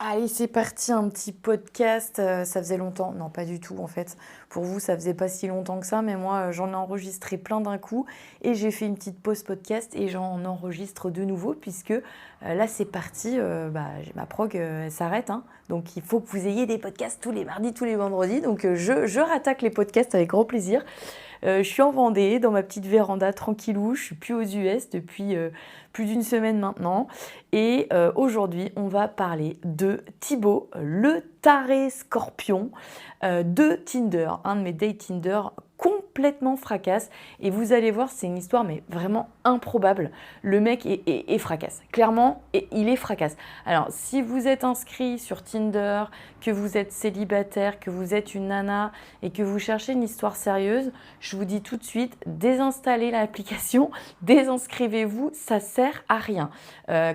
Allez, c'est parti, un petit podcast, ça faisait longtemps non, pas du tout, en fait. Pour vous, ça faisait pas si longtemps que ça, mais moi, j'en ai enregistré plein d'un coup et j'ai fait une petite pause podcast et j'en enregistre de nouveau puisque, là, c'est parti, j'ai ma prog, elle s'arrête, hein. Donc il faut que vous ayez des podcasts tous les mardis, tous les vendredis. Donc, je rattaque les podcasts avec grand plaisir. Je suis en Vendée, dans ma petite véranda tranquillou. Je suis plus aux US depuis plus d'une semaine maintenant. Et aujourd'hui, on va parler de Thibaut, le taré scorpion de Tinder, un de mes dates Tinder complètement fracasse. Et vous allez voir, c'est une histoire mais vraiment improbable. Le mec est fracasse. Clairement, il est fracasse. Alors, si vous êtes inscrit sur Tinder, que vous êtes célibataire, que vous êtes une nana et que vous cherchez une histoire sérieuse, je vous dis tout de suite, désinstallez l'application, désinscrivez-vous, ça sert à rien.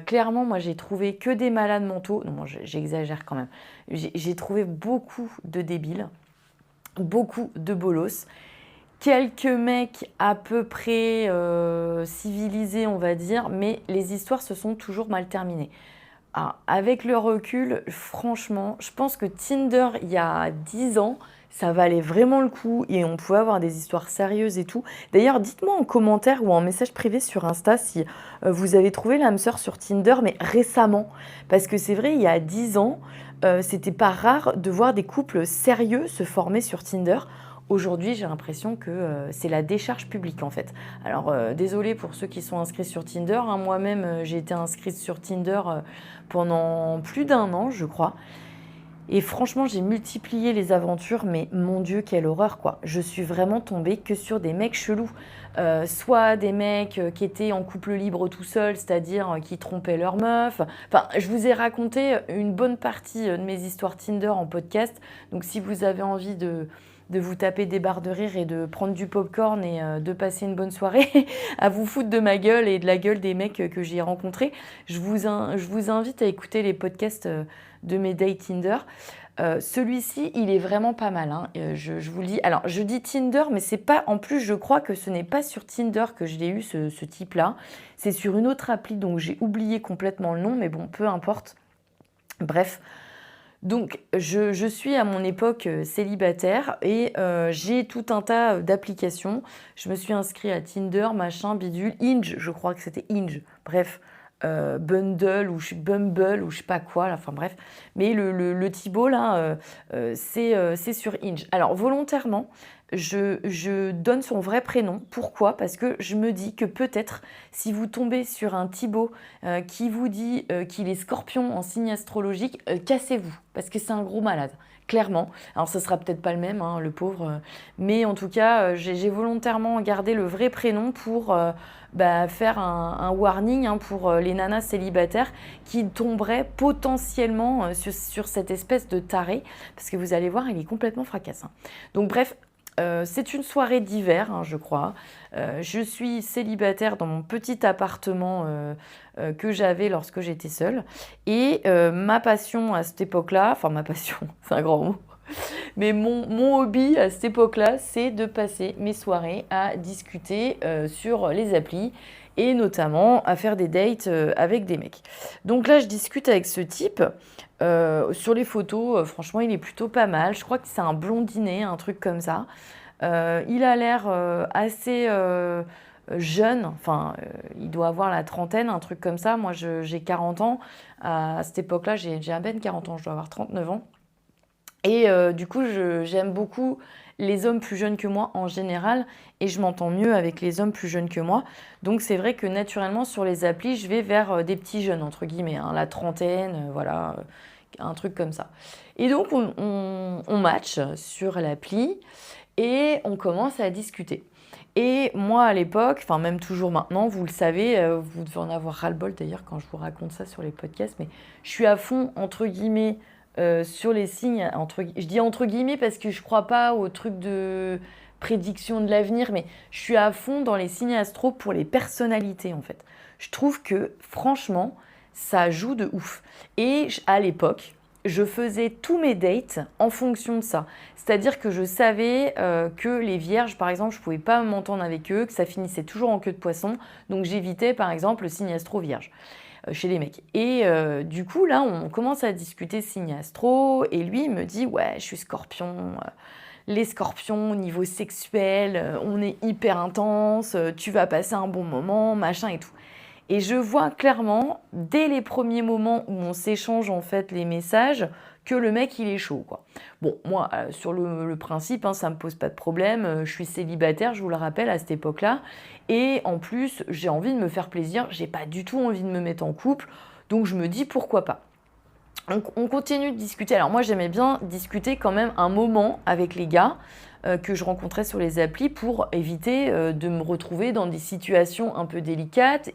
Clairement, moi, j'ai trouvé que des malades mentaux. Non, moi, j'exagère quand même. J'ai trouvé beaucoup de débiles, beaucoup de bolos, quelques mecs à peu près civilisés, on va dire, mais les histoires se sont toujours mal terminées. Ah, avec le recul, franchement, je pense que Tinder, il y a 10 ans, ça valait vraiment le coup et on pouvait avoir des histoires sérieuses et tout. D'ailleurs, dites-moi en commentaire ou en message privé sur Insta si vous avez trouvé l'âme sœur sur Tinder, mais récemment. Parce que c'est vrai, il y a 10 ans, c'était pas rare de voir des couples sérieux se former sur Tinder. Aujourd'hui, j'ai l'impression que c'est la décharge publique en fait. Alors, désolée pour ceux qui sont inscrits sur Tinder, hein. Moi-même, j'ai été inscrite sur Tinder pendant plus d'un an, je crois. Et franchement, j'ai multiplié les aventures, mais mon Dieu, quelle horreur quoi. Je suis vraiment tombée que sur des mecs chelous. Soit des mecs qui étaient en couple libre tout seuls, c'est-à-dire qui trompaient leur meuf. Enfin, je vous ai raconté une bonne partie de mes histoires Tinder en podcast. Donc si vous avez envie de vous taper des barres de rire et de prendre du popcorn et de passer une bonne soirée, à vous foutre de ma gueule et de la gueule des mecs que j'ai rencontrés, je vous invite à écouter les podcasts de mes dates Tinder. Celui-ci, il est vraiment pas mal, hein. Je vous le dis. Alors, je dis Tinder, mais c'est pas. En plus, je crois que ce n'est pas sur Tinder que je l'ai eu, ce type-là. C'est sur une autre appli, donc j'ai oublié complètement le nom, mais bon, peu importe. Bref. Donc, je suis à mon époque célibataire et j'ai tout un tas d'applications. Je me suis inscrite à Tinder, machin, bidule, Hinge, je crois que c'était Hinge. Bref, Bundle ou Bumble ou je sais pas quoi, là, enfin bref. Mais le Thibaut, là, c'est sur Hinge. Alors, volontairement, je donne son vrai prénom. Pourquoi? Parce que je me dis que peut-être, si vous tombez sur un Thibaut qui vous dit qu'il est scorpion en signe astrologique, cassez-vous, parce que c'est un gros malade, clairement. Alors, ce sera peut-être pas le même, hein, le pauvre, mais en tout cas, j'ai volontairement gardé le vrai prénom pour faire un warning hein, pour les nanas célibataires qui tomberaient potentiellement sur cette espèce de taré, parce que vous allez voir, il est complètement fracasse, hein. Donc bref, c'est une soirée d'hiver, hein, je crois. Je suis célibataire dans mon petit appartement que j'avais lorsque j'étais seule. Et ma passion à cette époque-là, enfin ma passion, c'est un grand mot, mais mon hobby à cette époque-là, c'est de passer mes soirées à discuter sur les applis et notamment à faire des dates avec des mecs. Donc là, je discute avec ce type. Sur les photos, franchement, il est plutôt pas mal. Je crois que c'est un blondinet, un truc comme ça. Il a l'air assez jeune, enfin, il doit avoir la trentaine, un truc comme ça. Moi, j'ai 40 ans. À cette époque-là, j'ai à peine 40 ans, je dois avoir 39 ans. Et du coup, j'aime beaucoup les hommes plus jeunes que moi en général et je m'entends mieux avec les hommes plus jeunes que moi. Donc c'est vrai que naturellement sur les applis, je vais vers des petits jeunes, entre guillemets, hein, la trentaine, voilà, un truc comme ça. Et donc on match sur l'appli et on commence à discuter. Et moi à l'époque, enfin même toujours maintenant, vous le savez, vous devez en avoir ras-le-bol d'ailleurs quand je vous raconte ça sur les podcasts, mais je suis à fond, entre guillemets, sur les signes, je dis entre guillemets parce que je crois pas au truc de prédiction de l'avenir, mais je suis à fond dans les signes astro pour les personnalités en fait. Je trouve que franchement, ça joue de ouf. Et à l'époque, je faisais tous mes dates en fonction de ça. C'est-à-dire que je savais que les vierges, par exemple, je ne pouvais pas m'entendre avec eux, que ça finissait toujours en queue de poisson. Donc j'évitais, par exemple, le signe astro vierge. chez les mecs. Et du coup, là, on commence à discuter signe astro, et lui, il me dit, ouais, je suis scorpion. Les scorpions, au niveau sexuel, on est hyper intense, tu vas passer un bon moment, machin et tout. Et je vois clairement, dès les premiers moments où on s'échange en fait les messages, que le mec il est chaud, quoi. Bon, moi, sur le principe, hein, ça me pose pas de problème. Je suis célibataire, je vous le rappelle, à cette époque-là. Et en plus, j'ai envie de me faire plaisir. J'ai pas du tout envie de me mettre en couple. Donc je me dis pourquoi pas. On continue de discuter. Alors moi, j'aimais bien discuter quand même un moment avec les gars que je rencontrais sur les applis pour éviter de me retrouver dans des situations un peu délicates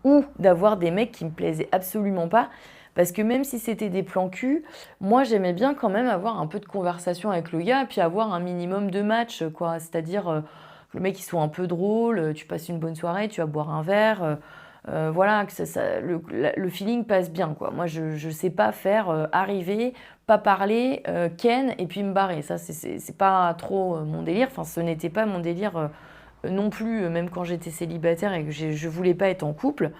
ou d'avoir des mecs qui me plaisaient absolument pas. Parce que même si c'était des plans cul, moi j'aimais bien quand même avoir un peu de conversation avec le gars, puis avoir un minimum de match, quoi. C'est-à-dire que le mec il soit un peu drôle, tu passes une bonne soirée, tu vas boire un verre, voilà, que le feeling passe bien, quoi. Moi je sais pas faire arriver, pas parler, ken et puis me barrer. Ça c'est pas trop mon délire, enfin ce n'était pas mon délire non plus, même quand j'étais célibataire et que je voulais pas être en couple.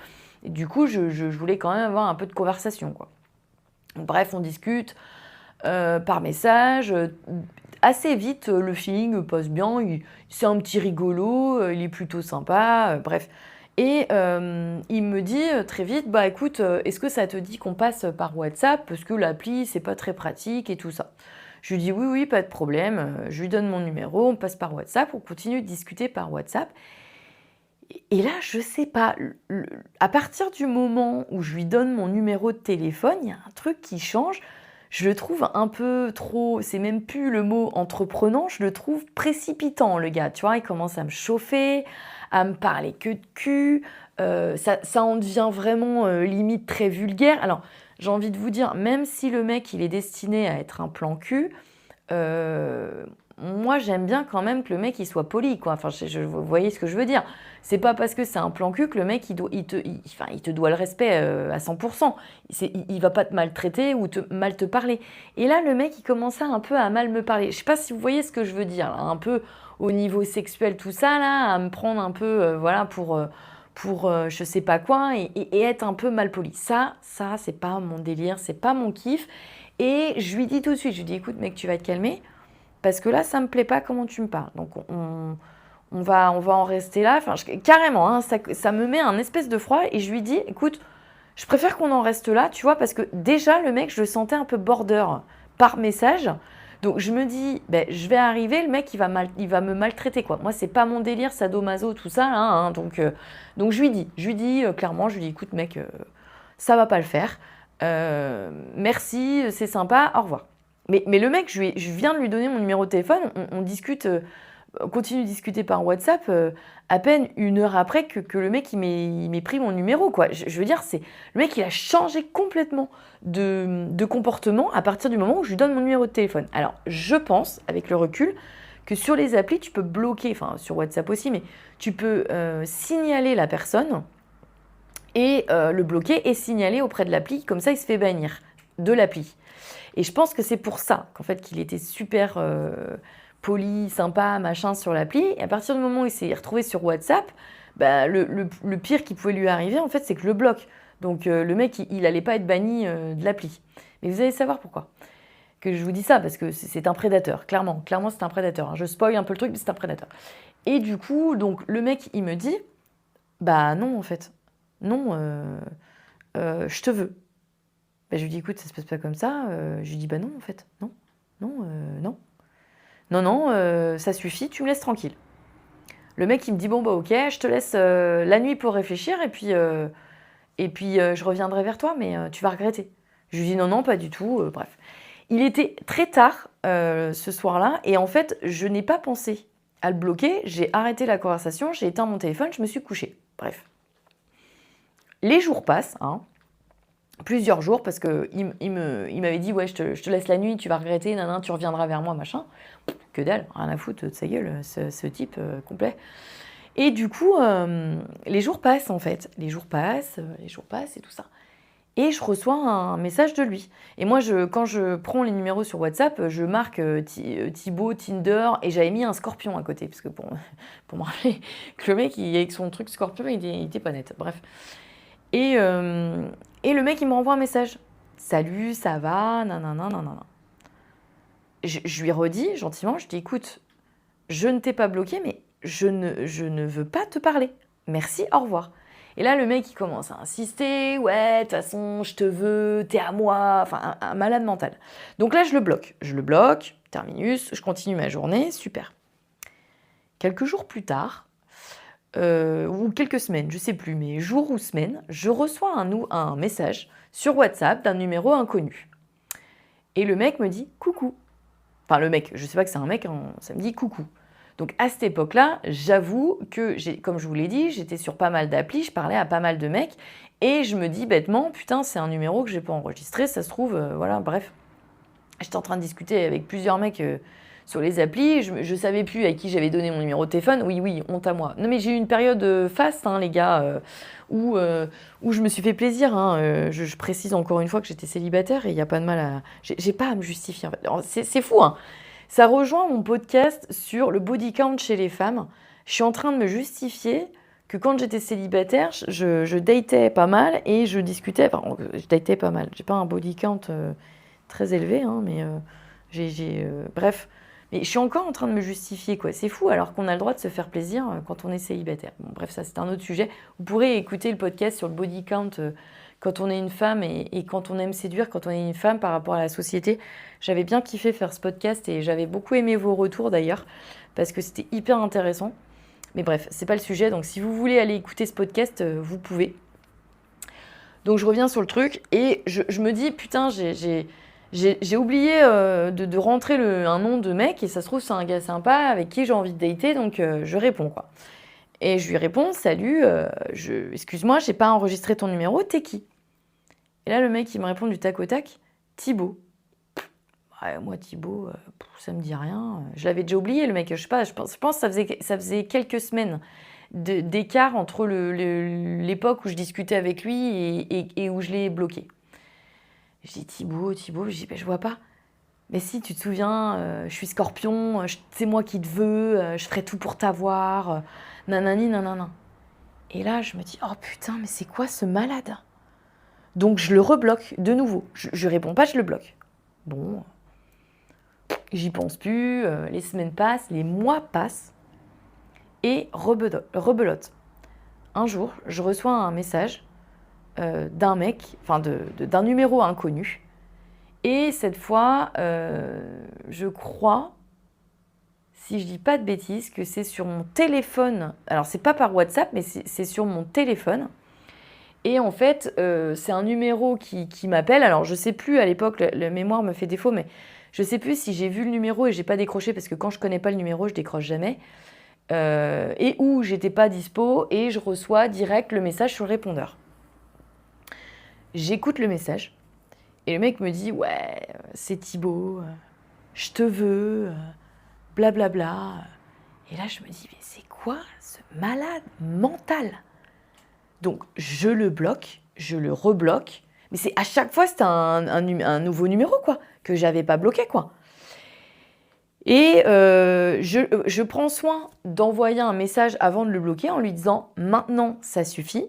Et du coup, je voulais quand même avoir un peu de conversation, quoi. Bref, on discute par message. Assez vite, le feeling passe bien. C'est un petit rigolo, il est plutôt sympa, bref. Et il me dit très vite, bah écoute, est-ce que ça te dit qu'on passe par WhatsApp? Parce que l'appli, c'est pas très pratique et tout ça. Je lui dis oui, oui, pas de problème. Je lui donne mon numéro, on passe par WhatsApp, on continue de discuter par WhatsApp. Et là, je sais pas, à partir du moment où je lui donne mon numéro de téléphone, il y a un truc qui change. Je le trouve un peu trop, c'est même plus le mot entreprenant, je le trouve précipitant, le gars. Tu vois, il commence à me chauffer, à me parler que de cul. Ça en devient vraiment limite très vulgaire. Alors, j'ai envie de vous dire, même si le mec, il est destiné à être un plan cul, moi, j'aime bien quand même que le mec il soit poli, quoi. Enfin, vous voyez ce que je veux dire. C'est pas parce que c'est un plan cul que le mec il te doit le respect à 100%. Il va pas te maltraiter ou mal te parler. Et là, le mec il commençait un peu à mal me parler. Je sais pas si vous voyez ce que je veux dire, là, un peu au niveau sexuel, tout ça, là, à me prendre un peu, voilà, pour je sais pas quoi et être un peu mal poli. Ça, c'est pas mon délire, c'est pas mon kiff. Et je lui dis tout de suite, je lui dis, écoute, mec, tu vas te calmer. Parce que là, ça me plaît pas comment tu me parles. Donc, on va en rester là. Enfin, carrément, hein, ça me met un espèce de froid. Et je lui dis, écoute, je préfère qu'on en reste là, tu vois, parce que déjà, le mec, je le sentais un peu border par message. Donc, je me dis, ben, je vais arriver, le mec, il va me maltraiter, quoi. Moi, c'est pas mon délire, sadomaso, tout ça, là, hein. Donc, je lui dis clairement, je lui dis, écoute, mec, ça va pas le faire. Merci, c'est sympa, au revoir. Mais le mec, je viens de lui donner mon numéro de téléphone, on discute, on continue de discuter par WhatsApp, à peine une heure après que le mec il m'ait pris mon numéro, quoi. Je veux dire, le mec il a changé complètement de comportement à partir du moment où je lui donne mon numéro de téléphone. Alors je pense, avec le recul, que sur les applis tu peux bloquer, enfin sur WhatsApp aussi, mais tu peux signaler la personne et le bloquer et signaler auprès de l'appli, comme ça il se fait bannir de l'appli. Et je pense que c'est pour ça qu'en fait qu'il était super poli, sympa, machin sur l'appli. Et à partir du moment où il s'est retrouvé sur WhatsApp, bah, le pire qui pouvait lui arriver, en fait, c'est que je le bloque. Donc le mec, il allait pas être banni de l'appli. Mais vous allez savoir pourquoi. Que je vous dis ça, parce que c'est un prédateur. Clairement, c'est un prédateur, hein. Je spoil un peu le truc, mais c'est un prédateur. Et du coup, donc le mec, il me dit, bah non, en fait. Non, je te veux. Bah, je lui dis, écoute, ça se passe pas comme ça. Je lui dis, bah non, en fait, non, non, non. Non, ça suffit, tu me laisses tranquille. Le mec, il me dit, bon, bah ok, je te laisse la nuit pour réfléchir et puis je reviendrai vers toi, mais tu vas regretter. Je lui dis, non, pas du tout, bref. Il était très tard ce soir-là et en fait, je n'ai pas pensé à le bloquer. J'ai arrêté la conversation, j'ai éteint mon téléphone, je me suis couchée. Bref. Les jours passent, hein. Plusieurs jours parce qu'il m'avait dit ouais je te laisse la nuit, tu vas regretter, nanan, tu reviendras vers moi, machin. Que dalle, rien à foutre de sa gueule, ce type complet. Et du coup, les jours passent en fait. Les jours passent et tout ça. Et je reçois un message de lui. Et moi, quand je prends les numéros sur WhatsApp, je marque Thibaut, Tinder, et j'avais mis un scorpion à côté, parce que pour me rappeler que le mec, avec son truc scorpion, il était pas net. Bref. Et le mec, il me renvoie un message. Salut, ça va, nanana, nanana. Je lui redis gentiment, je dis écoute, je ne t'ai pas bloqué, mais je ne veux pas te parler. Merci, au revoir. Et là, le mec, il commence à insister. Ouais, de toute façon, je te veux, t'es à moi. Enfin, un malade mental. Donc là, je le bloque. Je le bloque, terminus, je continue ma journée, super. Quelques jours plus tard, ou quelques semaines, je sais plus, mais jours ou semaines, je reçois un message sur WhatsApp d'un numéro inconnu. Et le mec me dit coucou. Enfin, le mec, je sais pas que c'est un mec, hein, ça me dit coucou. Donc à cette époque-là, j'avoue que, comme je vous l'ai dit, j'étais sur pas mal d'applis, je parlais à pas mal de mecs, et je me dis bêtement, putain, c'est un numéro que j'ai pas enregistré, ça se trouve, voilà, bref. J'étais en train de discuter avec plusieurs mecs sur les applis, je savais plus à qui j'avais donné mon numéro de téléphone, oui, honte à moi. Non mais j'ai eu une période faste, hein, les gars, où je me suis fait plaisir, hein, je précise encore une fois que j'étais célibataire et il n'y a pas de mal à... J'ai pas à me justifier, en fait. C'est fou, hein. Ça rejoint mon podcast sur le body count chez les femmes. Je suis en train de me justifier que quand j'étais célibataire, je datais pas mal et je discutais... Enfin, je datais pas mal. J'ai pas un body count très élevé, hein, mais bref. Mais je suis encore en train de me justifier, quoi. C'est fou, alors qu'on a le droit de se faire plaisir quand on est célibataire. Bon, bref, ça, c'est un autre sujet. Vous pourrez écouter le podcast sur le body count quand on est une femme et quand on aime séduire, quand on est une femme par rapport à la société. J'avais bien kiffé faire ce podcast et j'avais beaucoup aimé vos retours, d'ailleurs, parce que c'était hyper intéressant. Mais bref, c'est pas le sujet. Donc, si vous voulez aller écouter ce podcast, vous pouvez. Donc, je reviens sur le truc et je me dis, putain, j'ai oublié de rentrer un nom de mec et ça se trouve c'est un gars sympa avec qui j'ai envie de dater, donc je réponds, quoi. Et je lui réponds salut, excuse-moi, j'ai pas enregistré ton numéro, t'es qui? Et là le mec il me répond du tac au tac, Thibaut. Ouais, moi Thibaut, ça me dit rien. Je l'avais déjà oublié le mec, je sais pas, je pense que ça faisait quelques semaines d'écart entre l'époque où je discutais avec lui et où je l'ai bloqué. Je dis Thibaut, je dis je vois pas. Mais si, tu te souviens, je suis Scorpion, c'est moi qui te veux, je ferai tout pour t'avoir, nanani, nanana. Et là, je me dis, oh putain, mais c'est quoi ce malade? Donc, je le rebloque de nouveau. Je réponds pas, je le bloque. Bon, j'y pense plus, les semaines passent, les mois passent, et rebelote. Un jour, je reçois un message d'un mec, enfin d'un numéro inconnu. Et cette fois, je crois, si je dis pas de bêtises, que c'est sur mon téléphone. Alors, c'est pas par WhatsApp, mais c'est sur mon téléphone. Et en fait, c'est un numéro qui m'appelle. Alors, je sais plus, à l'époque, la mémoire me fait défaut, mais je sais plus si j'ai vu le numéro et j'ai pas décroché, parce que quand je connais pas le numéro, je décroche jamais. Et où j'étais pas dispo, et je reçois direct le message sur le répondeur. J'écoute le message. Et le mec me dit, ouais, c'est Thibaut, je te veux, blablabla. Et là, je me dis, mais c'est quoi ce malade mental? Donc, je le bloque, je le rebloque. Mais à chaque fois, c'était un nouveau numéro, quoi, que j'avais pas bloqué, quoi. Et je prends soin d'envoyer un message avant de le bloquer en lui disant, maintenant, ça suffit.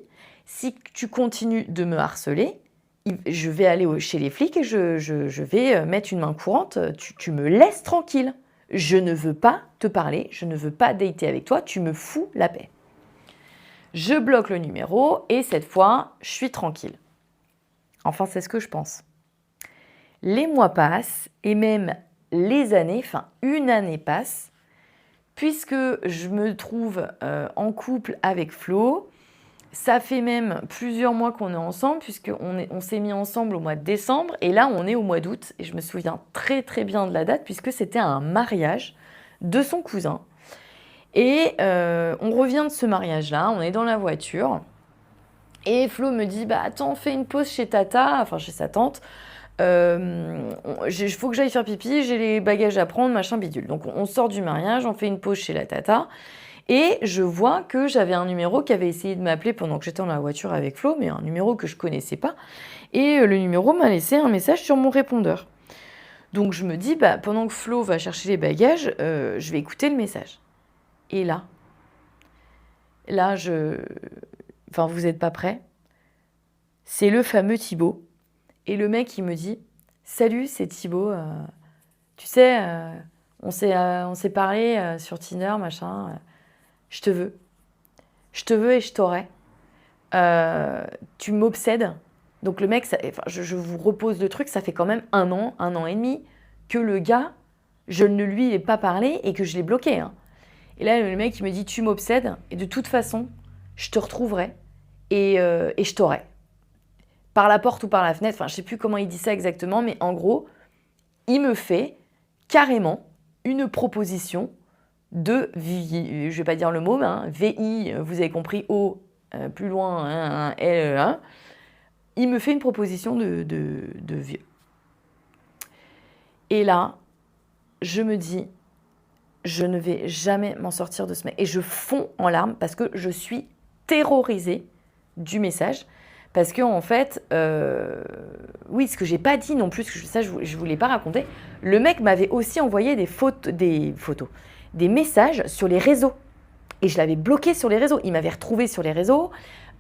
Si tu continues de me harceler, je vais aller chez les flics et je vais mettre une main courante. Tu me laisses tranquille. Je ne veux pas te parler, je ne veux pas dater avec toi, tu me fous la paix. Je bloque le numéro et cette fois, je suis tranquille. Enfin, c'est ce que je pense. Les mois passent et même les années, enfin une année passe, puisque je me trouve en couple avec Flo. Ça fait même plusieurs mois qu'on est ensemble, puisqu'on s'est mis ensemble au mois de décembre, et là on est au mois d'août, et je me souviens très très bien de la date, puisque c'était un mariage de son cousin. Et on revient de ce mariage-là, on est dans la voiture, et Flo me dit, bah attends, fais une pause chez Tata, enfin chez sa tante, il faut que j'aille faire pipi, j'ai les bagages à prendre, machin bidule. Donc on sort du mariage, on fait une pause chez la Tata, et je vois que j'avais un numéro qui avait essayé de m'appeler pendant que j'étais dans la voiture avec Flo, mais un numéro que je connaissais pas. Et le numéro m'a laissé un message sur mon répondeur. Donc je me dis, bah, pendant que Flo va chercher les bagages, je vais écouter le message. Et là, enfin, vous n'êtes pas prêts? C'est le fameux Thibaut. Et le mec, il me dit « Salut, c'est Thibaut. Tu sais, on s'est parlé sur Tinder, machin. Je te veux. Je te veux et je t'aurai. Tu m'obsèdes. » Donc le mec, je vous repose le truc, ça fait quand même 1 an et demi que le gars, je ne lui ai pas parlé et que je l'ai bloqué. Hein. Et là, le mec, il me dit « Tu m'obsèdes et de toute façon, je te retrouverai et je t'aurai. » Par la porte ou par la fenêtre, enfin, je ne sais plus comment il dit ça exactement, mais en gros, il me fait carrément une proposition de, je ne vais pas dire le mot, mais VI, vous avez compris, O, plus loin, L, il me fait une proposition de vieux. Et là, je me dis, je ne vais jamais m'en sortir de ce mec. Et je fonds en larmes parce que je suis terrorisée du message. Parce que en fait, oui, ce que j'ai pas dit non plus, ça je voulais pas raconter, le mec m'avait aussi envoyé des messages sur les réseaux. Et je l'avais bloqué sur les réseaux. Il m'avait retrouvé sur les réseaux.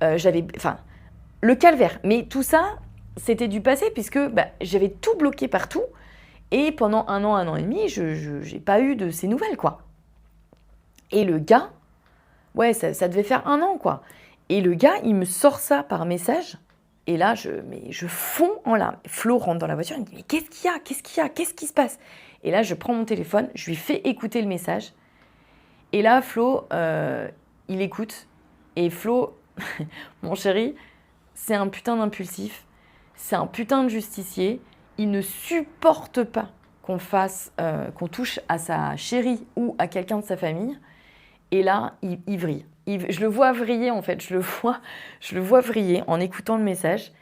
Le calvaire. Mais tout ça, c'était du passé puisque j'avais tout bloqué partout. Et pendant 1 an et demi, je n'ai pas eu de ces nouvelles, quoi. Et le gars, ouais, ça devait faire 1 an, quoi. Et le gars, il me sort ça par message. Et là, je fonds en larmes. Flo rentre dans la voiture, il me dit « Mais qu'est-ce qu'il y a ? Qu'est-ce qu'il y a ? Qu'est-ce qui se passe ?» Et là, je prends mon téléphone, je lui fais écouter le message. Et là, Flo, il écoute. Et Flo, mon chéri, c'est un putain d'impulsif. C'est un putain de justicier. Il ne supporte pas qu'on touche à sa chérie ou à quelqu'un de sa famille. Et là, il vrille. Je le vois vriller, en fait. Je le vois vriller en écoutant le message.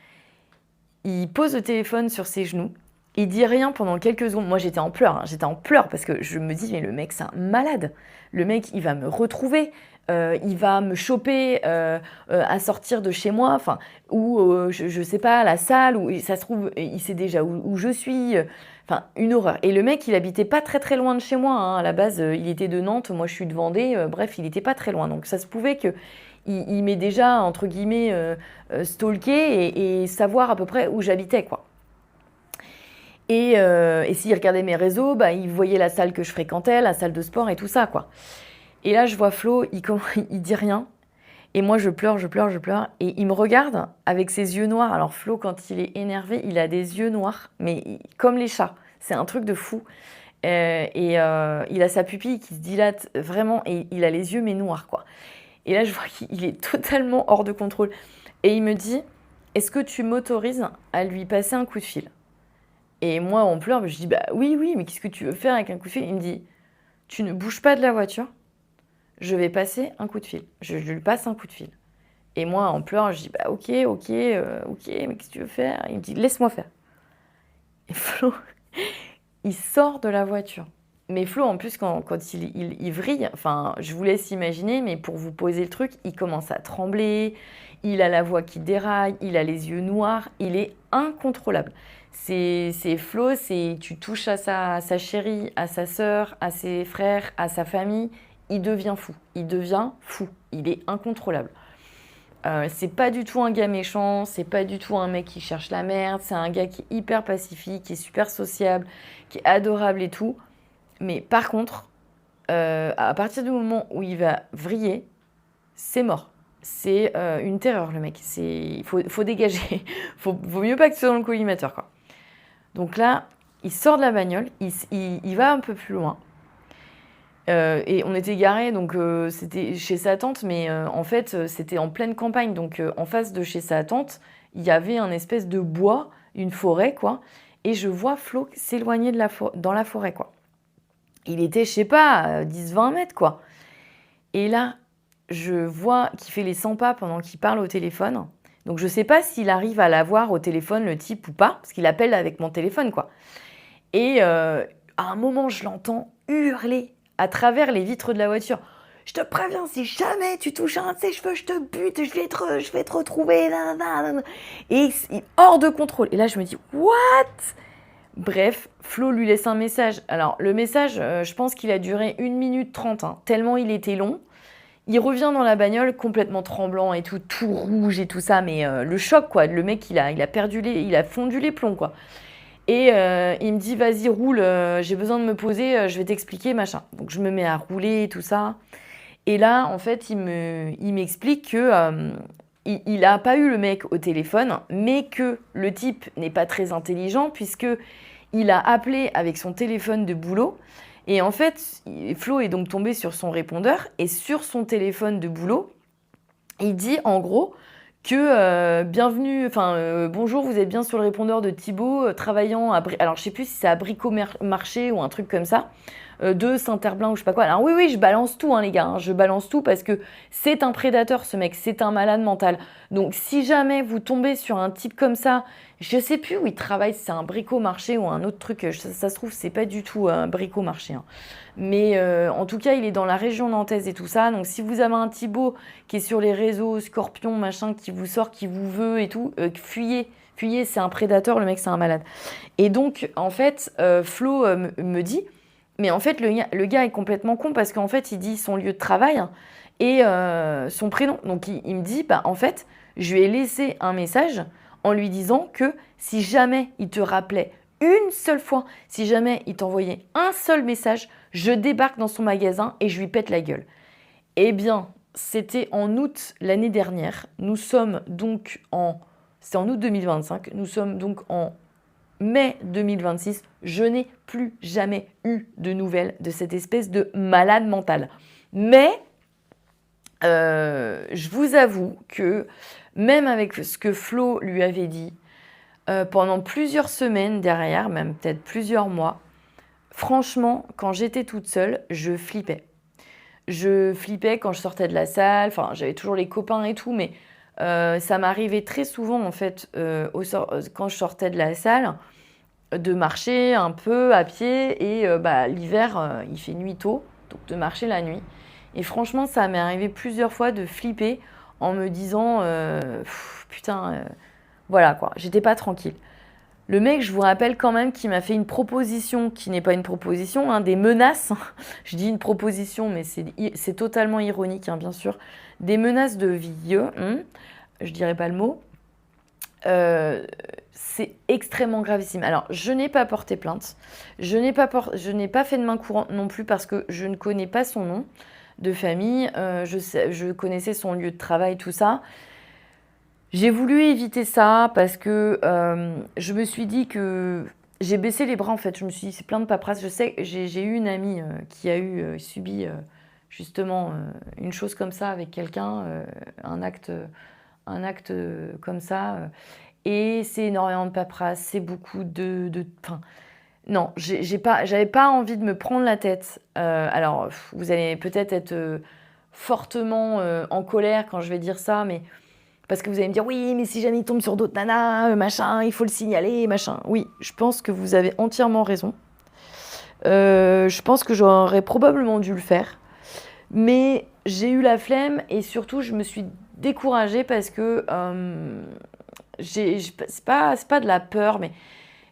Il pose le téléphone sur ses genoux. Il dit rien pendant quelques secondes. Moi, j'étais en pleurs. J'étais en pleurs parce que je me dis, mais le mec, c'est un malade. Le mec, il va me retrouver. Il va me choper à sortir de chez moi. Ou, je sais pas, à la salle. Où ça se trouve, il sait déjà où je suis. Une horreur. Et le mec, il habitait pas très très loin de chez moi. Hein. À la base, il était de Nantes. Moi, je suis de Vendée. Bref, il était pas très loin. Donc, ça se pouvait que il m'ait déjà, entre guillemets, stalké et savoir à peu près où j'habitais, quoi. Et s'il regardait mes réseaux, il voyait la salle que je fréquentais, la salle de sport et tout ça, quoi. Et là, je vois Flo, il dit rien. Et moi, je pleure. Et il me regarde avec ses yeux noirs. Alors Flo, quand il est énervé, il a des yeux noirs, mais comme les chats. C'est un truc de fou. Il a sa pupille qui se dilate vraiment et il a les yeux mais noirs, quoi. Et là, je vois qu'il est totalement hors de contrôle. Et il me dit, est-ce que tu m'autorises à lui passer un coup de fil ? Et moi, en pleurs, je dis, oui, mais qu'est-ce que tu veux faire avec un coup de fil ? Il me dit, tu ne bouges pas de la voiture, je vais passer un coup de fil. Je lui passe un coup de fil. Et moi, en pleurs, je dis, ok, mais qu'est-ce que tu veux faire ? Il me dit, laisse-moi faire. Et Flo, il sort de la voiture. Mais Flo, en plus, quand il vrille, je vous laisse imaginer, mais pour vous poser le truc, il commence à trembler, il a la voix qui déraille, il a les yeux noirs, il est incontrôlable. C'est Flo, tu touches à sa chérie, à sa sœur, à ses frères, à sa famille, il devient fou, il est incontrôlable. C'est pas du tout un gars méchant, c'est pas du tout un mec qui cherche la merde, c'est un gars qui est hyper pacifique, qui est super sociable, qui est adorable et tout. Mais par contre, à partir du moment où il va vriller, c'est mort. C'est une terreur, le mec. Il faut dégager. Vaut mieux pas que tu sois dans le collimateur, quoi. Donc là, il sort de la bagnole, il va un peu plus loin. Et on était garés, donc c'était chez sa tante, mais en fait, c'était en pleine campagne. Donc en face de chez sa tante, il y avait un espèce de bois, une forêt, quoi. Et je vois Flo s'éloigner dans la forêt, quoi. Il était, je sais pas, 10-20 mètres, quoi. Et là, je vois qu'il fait les 100 pas pendant qu'il parle au téléphone. Donc, je sais pas s'il arrive à l'avoir au téléphone, le type, ou pas, parce qu'il appelle avec mon téléphone, quoi. Et à un moment, je l'entends hurler à travers les vitres de la voiture. « Je te préviens, si jamais tu touches un de ses cheveux, je te bute, je vais te retrouver. » Et hors de contrôle. Et là, je me dis « What ?» Bref, Flo lui laisse un message. Alors, le message, je pense qu'il a duré 1 minute 30, hein, tellement il était long. Il revient dans la bagnole complètement tremblant et tout rouge et tout ça, mais le choc, quoi. Le mec, il a fondu les plombs, quoi. Et il me dit, vas-y, roule, j'ai besoin de me poser, je vais t'expliquer, machin. Donc je me mets à rouler et tout ça. Et là, en fait, il m'explique que il a pas eu le mec au téléphone, mais que le type n'est pas très intelligent puisque il a appelé avec son téléphone de boulot. Et en fait, Flo est donc tombé sur son répondeur et sur son téléphone de boulot, il dit en gros que bienvenue, enfin bonjour, vous êtes bien sur le répondeur de Thibaut, travaillant à alors je sais plus si c'est à Bricomarché ou un truc comme ça, de Saint-Herblain ou je sais pas quoi. Alors oui, oui, je balance tout, hein, les gars, hein, je balance tout parce que c'est un prédateur, ce mec, c'est un malade mental. Donc si jamais vous tombez sur un type comme ça, je sais plus où il travaille, si c'est un Bricomarché ou un autre truc, ça se trouve, c'est pas du tout un Bricomarché, hein. Mais en tout cas, il est dans la région nantaise et tout ça. Donc si vous avez un Thibaut qui est sur les réseaux, Scorpion, machin, qui vous sort, qui vous veut et tout, fuyez. Fuyez, c'est un prédateur, le mec, c'est un malade. Et donc, en fait, Flo me dit, mais en fait, le gars est complètement con parce qu'en fait, il dit son lieu de travail et son prénom. Donc, il me dit, bah, en fait, je lui ai laissé un message en lui disant que si jamais il te rappelait une seule fois, si jamais il t'envoyait un seul message, je débarque dans son magasin et je lui pète la gueule. Eh bien, c'était en août l'année dernière. C'est en août 2025. Nous sommes donc en mai 2026. Je n'ai plus jamais eu de nouvelles de cette espèce de malade mental. Mais je vous avoue que même avec ce que Flo lui avait dit, pendant plusieurs semaines derrière, même peut-être plusieurs mois, franchement, quand j'étais toute seule, je flippais. Je flippais quand je sortais de la salle, enfin j'avais toujours les copains et tout, mais ça m'arrivait très souvent en fait quand je sortais de la salle de marcher un peu à pied et l'hiver il fait nuit tôt, donc de marcher la nuit. Et franchement ça m'est arrivé plusieurs fois de flipper en me disant putain voilà quoi, j'étais pas tranquille. Le mec, je vous rappelle quand même qu'il m'a fait une proposition qui n'est pas une proposition, hein, des menaces. Je dis une proposition, mais c'est totalement ironique, hein, bien sûr. Des menaces de vie, je dirais pas le mot. C'est extrêmement gravissime. Alors, je n'ai pas porté plainte. Je n'ai pas fait de main courante non plus parce que je ne connais pas son nom de famille. Je connaissais son lieu de travail, tout ça. J'ai voulu éviter ça parce que je me suis dit que j'ai baissé les bras en fait. Je me suis dit c'est plein de paperasse. Je sais que j'ai eu une amie qui a subi justement une chose comme ça avec quelqu'un, un acte comme ça. Et c'est énormément de paperasse, c'est beaucoup enfin, non, j'avais pas envie de me prendre la tête. Alors, vous allez peut-être être fortement en colère quand je vais dire ça, mais parce que vous allez me dire, oui, mais si jamais il tombe sur d'autres nanas, machin, il faut le signaler, machin. Oui, je pense que vous avez entièrement raison. Je pense que j'aurais probablement dû le faire. Mais j'ai eu la flemme et surtout, je me suis découragée parce que c'est pas de la peur, mais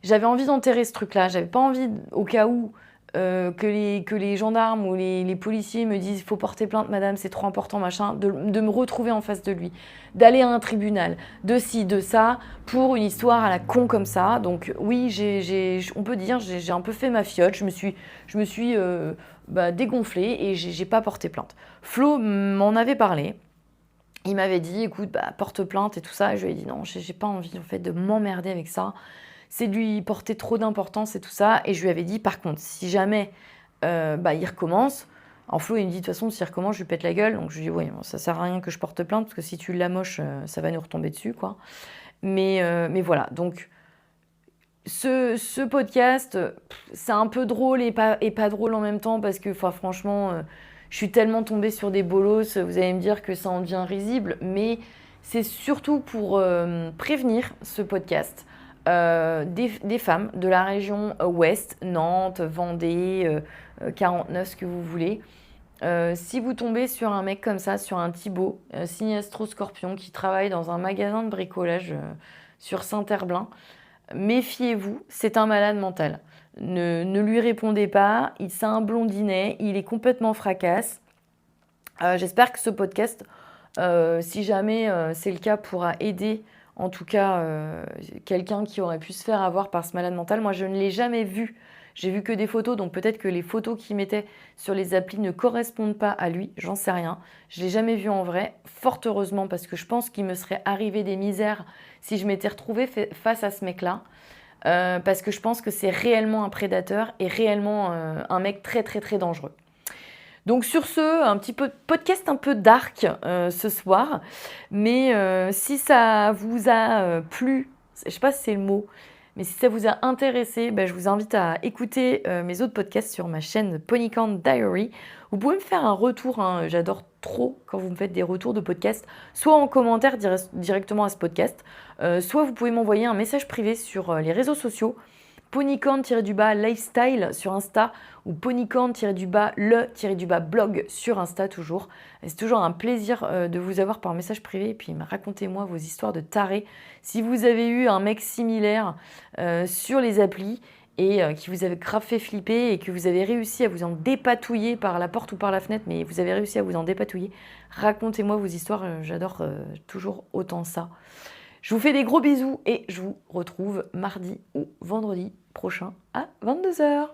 j'avais envie d'enterrer ce truc-là. J'avais pas envie, au cas où, que les gendarmes ou les policiers me disent il faut porter plainte, madame, c'est trop important, machin, de me retrouver en face de lui, d'aller à un tribunal, de ci, de ça, pour une histoire à la con comme ça. Donc oui, on peut dire, j'ai un peu fait ma fiotte, je me suis dégonflée et j'ai pas porté plainte. Flo m'en avait parlé. Il m'avait dit, écoute, porte plainte et tout ça. Et je lui ai dit, non, j'ai pas envie en fait de m'emmerder avec ça. C'est de lui porter trop d'importance et tout ça. Et je lui avais dit, par contre, si jamais il recommence, en Flo, il me dit, de toute façon, s'il recommence, je lui pète la gueule. Donc je lui dis, oui, ça sert à rien que je porte plainte, parce que si tu l'amoches, ça va nous retomber dessus, quoi. Mais voilà, donc ce podcast, c'est un peu drôle et pas drôle en même temps, parce que franchement, je suis tellement tombée sur des bolos, vous allez me dire que ça en devient risible, mais c'est surtout pour prévenir ce podcast. Des femmes de la région ouest, Nantes, Vendée, 49, ce que vous voulez. Si vous tombez sur un mec comme ça, sur un Thibaut, Sinestro Scorpion, qui travaille dans un magasin de bricolage sur Saint-Herblain, méfiez-vous, c'est un malade mental. Ne lui répondez pas, c'est un blondinet, il est complètement fracasse. J'espère que ce podcast, si jamais c'est le cas, pourra aider en tout cas quelqu'un qui aurait pu se faire avoir par ce malade mental. Moi, je ne l'ai jamais vu. J'ai vu que des photos, donc peut-être que les photos qu'il mettait sur les applis ne correspondent pas à lui, j'en sais rien. Je ne l'ai jamais vu en vrai, fort heureusement, parce que je pense qu'il me serait arrivé des misères si je m'étais retrouvée face à ce mec-là. Parce que je pense que c'est réellement un prédateur et réellement un mec très très très dangereux. Donc sur ce, un petit peu podcast un peu dark ce soir, mais si ça vous a plu, je ne sais pas si c'est le mot, mais si ça vous a intéressé, je vous invite à écouter mes autres podcasts sur ma chaîne Ponycorn Diary. Vous pouvez me faire un retour, hein, j'adore trop quand vous me faites des retours de podcasts, soit en commentaire directement à ce podcast, soit vous pouvez m'envoyer un message privé sur les réseaux sociaux. Ponycorn-lifestyle sur Insta ou ponycorn-le-blog sur Insta toujours. Et c'est toujours un plaisir de vous avoir par message privé et puis racontez-moi vos histoires de tarés. Si vous avez eu un mec similaire sur les applis et qui vous avait grave fait flipper et que vous avez réussi à vous en dépatouiller par la porte ou par la fenêtre, mais vous avez réussi à vous en dépatouiller, racontez-moi vos histoires, j'adore toujours autant ça. Je vous fais des gros bisous et je vous retrouve mardi ou vendredi prochain à 22h.